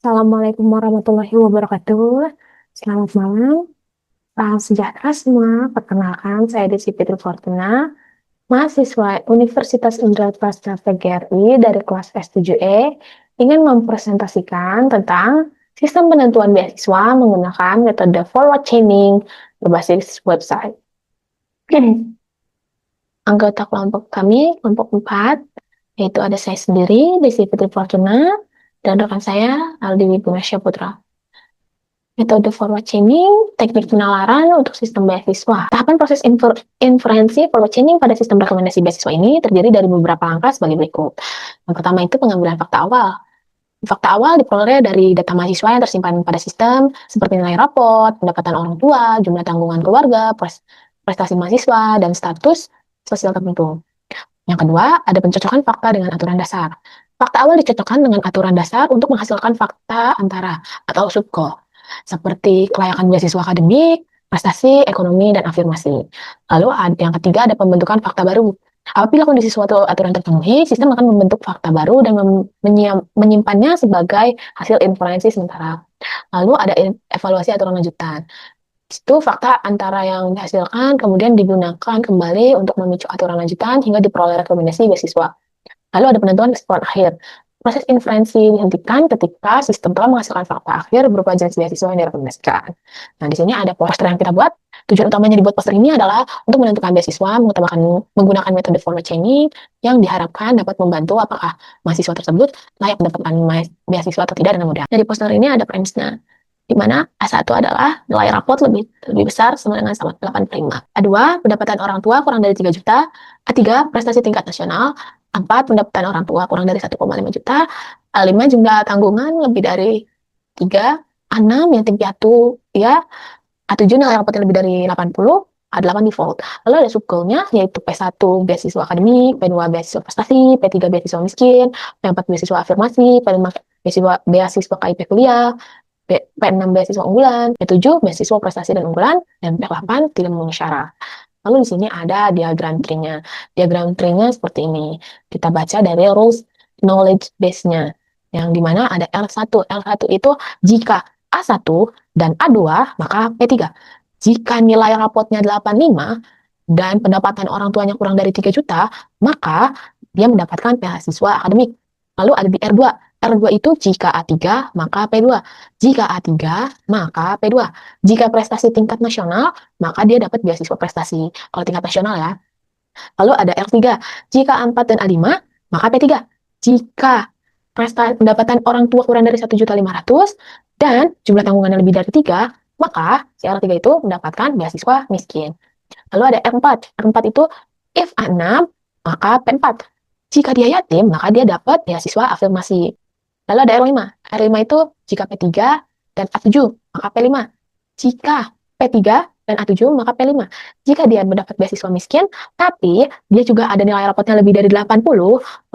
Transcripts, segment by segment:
Assalamualaikum warahmatullahi wabarakatuh. Selamat malam. Salam sejahtera semua. Perkenalkan, saya Desi Fitri Fortuna, mahasiswa Universitas Indra Prasta PGRI dari kelas S7E, ingin mempresentasikan tentang sistem penentuan beasiswa menggunakan metode forward chaining berbasis website. Anggota kelompok kami, kelompok 4, yaitu ada saya sendiri, Desi Fitri Fortuna, dan rekan saya, Aldi Wibumasya Putra. Metode forward chaining, teknik penalaran untuk sistem beasiswa. Tahapan proses inferensi forward chaining pada sistem rekomendasi beasiswa ini terdiri dari beberapa langkah sebagai berikut. Yang pertama itu pengambilan fakta awal. Fakta awal diperoleh dari data mahasiswa yang tersimpan pada sistem, seperti nilai raport, pendapatan orang tua, jumlah tanggungan keluarga, prestasi mahasiswa, dan status sosial tertentu. Yang kedua, ada pencocokan fakta dengan aturan dasar. Fakta awal dicocokkan dengan aturan dasar untuk menghasilkan fakta antara atau subgoal, seperti kelayakan beasiswa akademik, prestasi, ekonomi, dan afirmasi. Lalu yang ketiga ada pembentukan fakta baru. Apabila kondisi suatu aturan terpenuhi, sistem akan membentuk fakta baru dan menyimpannya sebagai hasil inferensi sementara. Lalu ada evaluasi aturan lanjutan. Itu fakta antara yang dihasilkan kemudian digunakan kembali untuk memicu aturan lanjutan hingga diperoleh rekomendasi beasiswa. Lalu ada penentuan respon akhir. Proses inferensi dihentikan ketika sistem telah menghasilkan fakta akhir berupa jenis beasiswa yang direkomendasikan. Nah, di sini ada poster yang kita buat. Tujuan utamanya dibuat poster ini adalah untuk menentukan beasiswa menggunakan metode forward chaining yang diharapkan dapat membantu apakah mahasiswa tersebut layak mendapatkan beasiswa atau tidak dengan mudah. Dari poster ini ada premisnya, di mana A1 adalah nilai raport lebih besar sama dengan 85. A2, pendapatan orang tua kurang dari 3 juta. A3, prestasi tingkat nasional. 4, pendapatan orang tua kurang dari 1,5 juta. A5, jumlah tanggungan lebih dari 3. A6, yang tinggi A2, ya. A7, nilai rapotnya lebih dari 80. A8 default. Lalu ada subgoalnya, yaitu P1 beasiswa akademik, P2 beasiswa prestasi, P3 beasiswa miskin, P4 beasiswa afirmasi, P5 beasiswa KIP kuliah, P6 beasiswa unggulan, P7 beasiswa prestasi dan unggulan, dan P8 tidak memenuhi syarat. Lalu di sini ada diagram tree-nya. Diagram tree-nya seperti ini. Kita baca dari rules knowledge base-nya. Yang dimana ada L1. L1 itu jika A1 dan A2, maka P3. Jika nilai rapotnya 85 dan pendapatan orang tuanya kurang dari 3 juta, maka dia mendapatkan beasiswa akademik. Lalu ada di R2. R2 itu jika A3, maka P2. Jika A3, maka P2. Jika prestasi tingkat nasional, maka dia dapat beasiswa prestasi. Kalau tingkat nasional ya. Lalu ada R3. Jika A4 dan A5, maka P3. Jika pendapatan orang tua kurang dari 1.500.000 dan jumlah tanggungannya lebih dari 3, maka si R3 itu mendapatkan beasiswa miskin. Lalu ada R4. R4 itu if A6, maka P4. Jika dia yatim, maka dia dapat beasiswa afirmasi. Lalu ada R5. R5 itu jika P3 dan A7, maka P5. Jika P3 dan A7, maka P5. Jika dia mendapat beasiswa miskin, tapi dia juga ada nilai rapotnya lebih dari 80,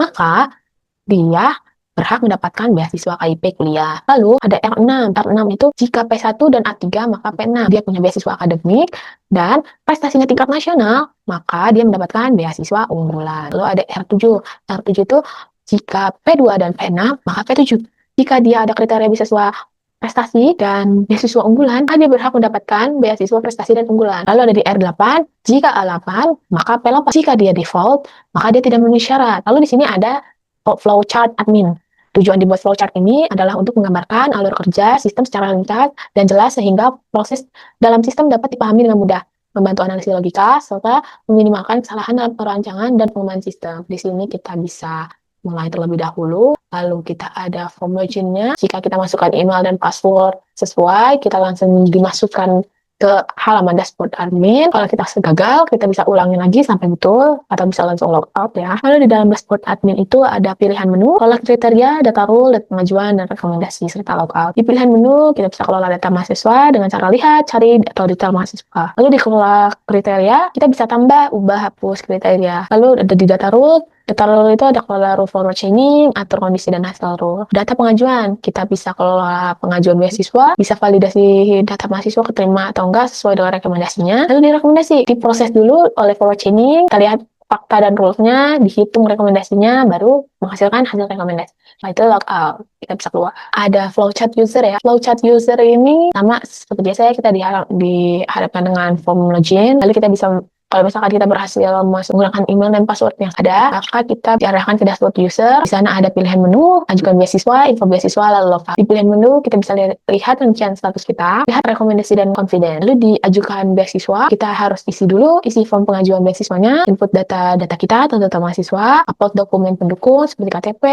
maka dia berhak mendapatkan beasiswa KIP kuliah. Lalu ada R6. R6 itu jika P1 dan A3, maka P6. Dia punya beasiswa akademik dan prestasinya tingkat nasional, maka dia mendapatkan beasiswa unggulan. Lalu ada R7. R7 itu jika P2 dan P6, maka P7. Jika dia ada kriteria beasiswa prestasi dan beasiswa unggulan, maka dia berhak mendapatkan beasiswa prestasi dan unggulan. Lalu ada di R8. Jika A8, maka P8. Jika dia default, maka dia tidak memenuhi syarat. Lalu di sini ada flowchart admin. Tujuan dibuat flowchart ini adalah untuk menggambarkan alur kerja sistem secara ringkas dan jelas sehingga proses dalam sistem dapat dipahami dengan mudah, membantu analisis logika, serta meminimalkan kesalahan dalam perancangan dan pengembangan sistem. Di sini kita bisa mulai terlebih dahulu, lalu kita ada form login-nya. Jika kita masukkan email dan password sesuai, kita langsung dimasukkan ke halaman dashboard admin. Kalau kita gagal, kita bisa ulangin lagi sampai betul, atau bisa langsung log out ya. Lalu di dalam dashboard admin itu ada pilihan menu, kelola kriteria, data rule, data pengajuan, dan rekomendasi, serta logout. Di pilihan menu, kita bisa kelola data mahasiswa dengan cara lihat, cari, atau detail mahasiswa. Lalu di kelola kriteria, kita bisa tambah, ubah, hapus kriteria. Lalu ada di data rule itu ada kelola rule forward chaining, atur kondisi dan hasil rule. Data pengajuan, kita bisa kelola pengajuan beasiswa, bisa validasi data mahasiswa keterima atau enggak sesuai dengan rekomendasinya. Lalu di rekomendasi, diproses dulu oleh forward chaining, kita lihat fakta dan rules-nya, dihitung rekomendasinya, baru menghasilkan hasil rekomendasi. Nah, itu logout, kita bisa keluar. Ada flowchart user ya. Flowchart user ini sama seperti biasa ya, kita dihadapkan dengan form login, lalu kita bisa, kalau misalkan kita berhasil menggunakan email dan password yang ada, maka kita diarahkan ke dashboard user. Di sana ada pilihan menu, ajukan beasiswa, info beasiswa, lalu logout. Di pilihan menu, kita bisa lihat rincian status kita, lihat rekomendasi dan confident. Lalu diajukan beasiswa, kita harus isi dulu, isi form pengajuan beasiswanya, input data kita, data mahasiswa, upload dokumen pendukung seperti KTP,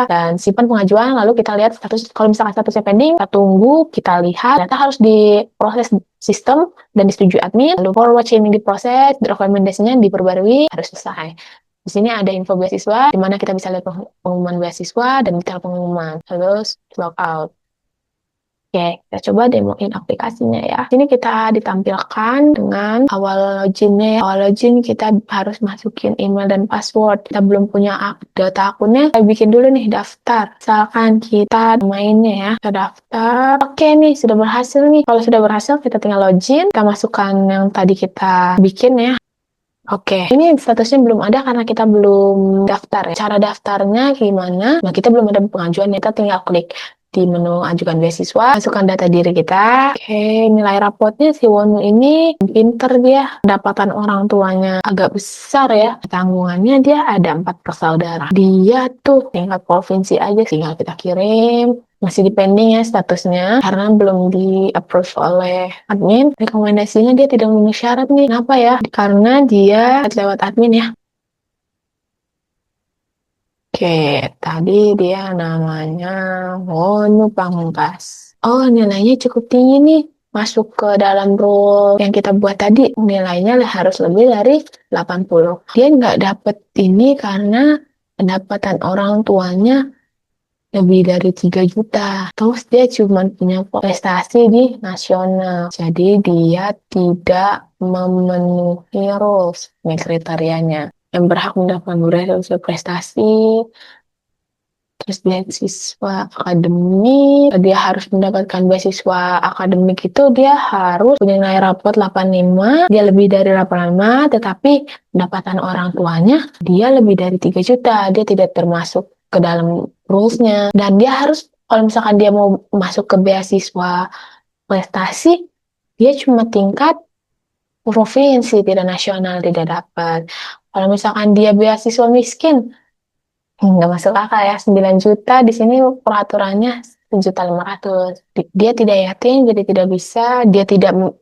dan simpan pengajuan. Lalu kita lihat status, kalau misalkan statusnya pending, kita tunggu, kita lihat, data harus diproses sistem dan disetujui admin, lalu forward chaining diproses, rekomendasinya diperbarui, harus selesai. Di sini ada info beasiswa, di mana kita bisa lihat pengumuman beasiswa dan detail pengumuman. Terus logout. Oke, kita coba demoin aplikasinya ya. Sini kita ditampilkan dengan awal loginnya ya. Awal login kita harus masukin email dan password. Kita belum punya data akunnya, kita bikin dulu nih daftar. Misalkan kita mainnya ya, kita daftar. Oke nih, sudah berhasil nih. Kalau sudah berhasil, kita tinggal login. Kita masukkan yang tadi kita bikin ya. Oke, ini statusnya belum ada karena kita belum daftar ya. Cara daftarnya gimana? Nah, kita belum ada pengajuan, kita tinggal klik di menu ajukan beasiswa, masukkan data diri kita. Oke, nilai rapotnya si Wonu ini pinter dia. Pendapatan orang tuanya agak besar ya. Tanggungannya dia ada 4 bersaudara. Dia tuh tingkat provinsi aja, tinggal kita kirim. Masih di pending ya statusnya karena belum di approve oleh admin. Rekomendasinya dia tidak memenuhi syarat nih. Kenapa ya? Karena dia lewat admin ya. Oke, tadi dia namanya Wonu Pamungkas. Oh, nilainya cukup tinggi nih. Masuk ke dalam rule yang kita buat tadi, nilainya harus lebih dari 80. Dia nggak dapet ini karena pendapatan orang tuanya lebih dari 3 juta. Terus dia cuma punya prestasi di nasional. Jadi dia tidak memenuhi rules, nih kriterianya. Yang berhak mendapatkan beasiswa prestasi, terus beasiswa akademik, dia harus mendapatkan beasiswa akademik itu dia harus punya nilai rapot 85, dia lebih dari 85, tetapi pendapatan orang tuanya dia lebih dari 3 juta, dia tidak termasuk ke dalam rules-nya. Dan dia harus, kalau misalkan dia mau masuk ke beasiswa prestasi, dia cuma tingkat provinsi, tidak nasional, tidak dapat. Kalau misalkan dia beasiswa miskin, nggak masuk akal ya, 9 juta di sini peraturannya 1.500.000. Dia tidak yatim, jadi tidak bisa, dia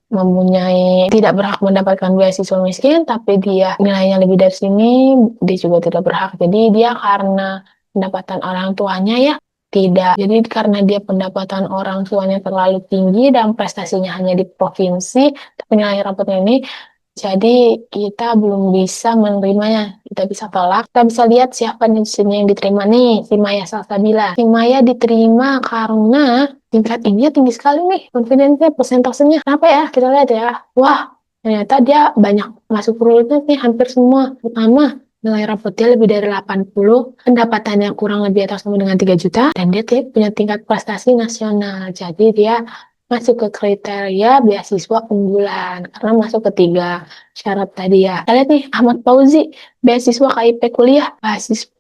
mempunyai, tidak berhak mendapatkan beasiswa miskin, tapi dia nilainya lebih dari sini, dia juga tidak berhak. Jadi dia karena pendapatan orang tuanya ya, tidak. Jadi karena dia pendapatan orang tuanya terlalu tinggi dan prestasinya hanya di provinsi, tapi nilai rapotnya ini, jadi kita belum bisa menerimanya. Kita bisa tolak. Kita bisa lihat siapa di sini yang diterima nih. Si Maya Salsabila. Si Maya diterima karena tingkat ini tinggi sekali nih. Confidence-nya, persentasenya. Kenapa ya? Kita lihat ya. Wah, ternyata dia banyak masuk rule-nya nih. Hampir semua. Pertama, nilai rapot dia lebih dari 80. Pendapatannya kurang lebih atau sama dengan 3 juta. Dan dia punya tingkat prestasi nasional. Jadi dia masuk ke kriteria beasiswa unggulan karena masuk ke 3 syarat tadi ya. Kita lihat nih, Ahmad Fauzi, beasiswa KIP kuliah,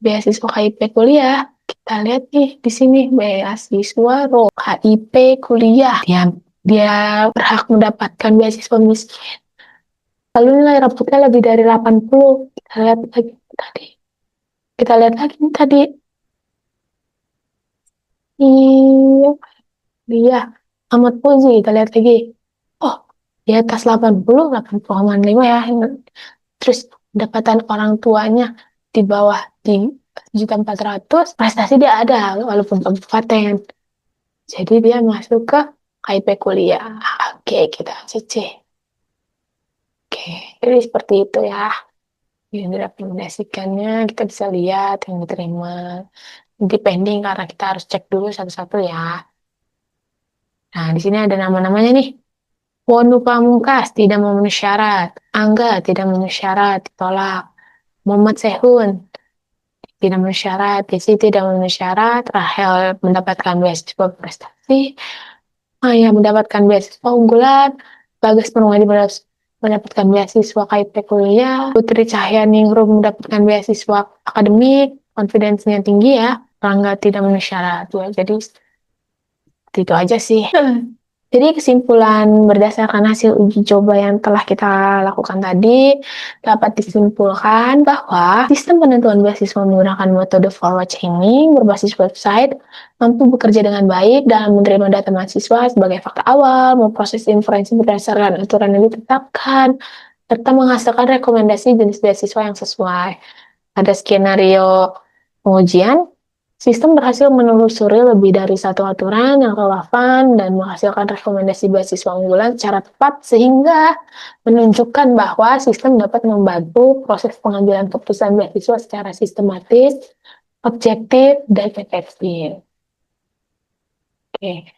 beasiswa KIP kuliah. Kita lihat nih di sini beasiswa KIP kuliah. Dia berhak mendapatkan beasiswa miskin. Lalu nilai rapotnya lebih dari 80. Kita lihat lagi tadi. Kita lihat lagi nih tadi. Iya, dia Ahmad Fauzi, kita lihat lagi. Oh, di atas 80, 80,5 ya. Terus pendapatan orang tuanya di bawah 1.400.000, prestasi dia ada walaupun kabupaten. Jadi dia masuk ke KIP kuliah. Oke, kita cc. Oke, jadi seperti itu ya. Yang direkomendasikannya kita bisa lihat yang diterima. Depending karena kita harus cek dulu satu-satu ya. Nah, di sini ada nama-namanya nih. Wonu Pamungkas tidak memenuhi syarat. Angga tidak memenuhi syarat, ditolak. Muhammad Sehun tidak memenuhi syarat. Desi tidak memenuhi syarat. Rahel mendapatkan beasiswa prestasi. Maya mendapatkan beasiswa unggulan. Bagas Permadi mendapatkan beasiswa KIP kuliah, Putri Cahyaningrum mendapatkan beasiswa akademik, confidence-nya tinggi ya, Rangga tidak memenuhi syarat. Jadi itu aja sih. Jadi kesimpulan berdasarkan hasil uji coba yang telah kita lakukan tadi, dapat disimpulkan bahwa sistem penentuan beasiswa menggunakan metode forward chaining berbasis website mampu bekerja dengan baik dalam menerima data mahasiswa sebagai fakta awal, memproses inferensi berdasarkan aturan yang ditetapkan, serta menghasilkan rekomendasi jenis beasiswa yang sesuai. Pada skenario pengujian, sistem berhasil menelusuri lebih dari satu aturan yang relevan dan menghasilkan rekomendasi beasiswa unggulan secara tepat sehingga menunjukkan bahwa sistem dapat membantu proses pengambilan keputusan beasiswa secara sistematis, objektif, dan efektif. Oke,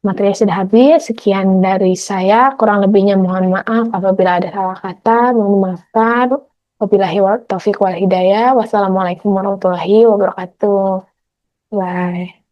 materi sudah habis. Sekian dari saya. Kurang lebihnya mohon maaf apabila ada salah kata. Mohon maafkan. Wabillahi taufiq wal hidayah. Wassalamualaikum warahmatullahi wabarakatuh. Bye.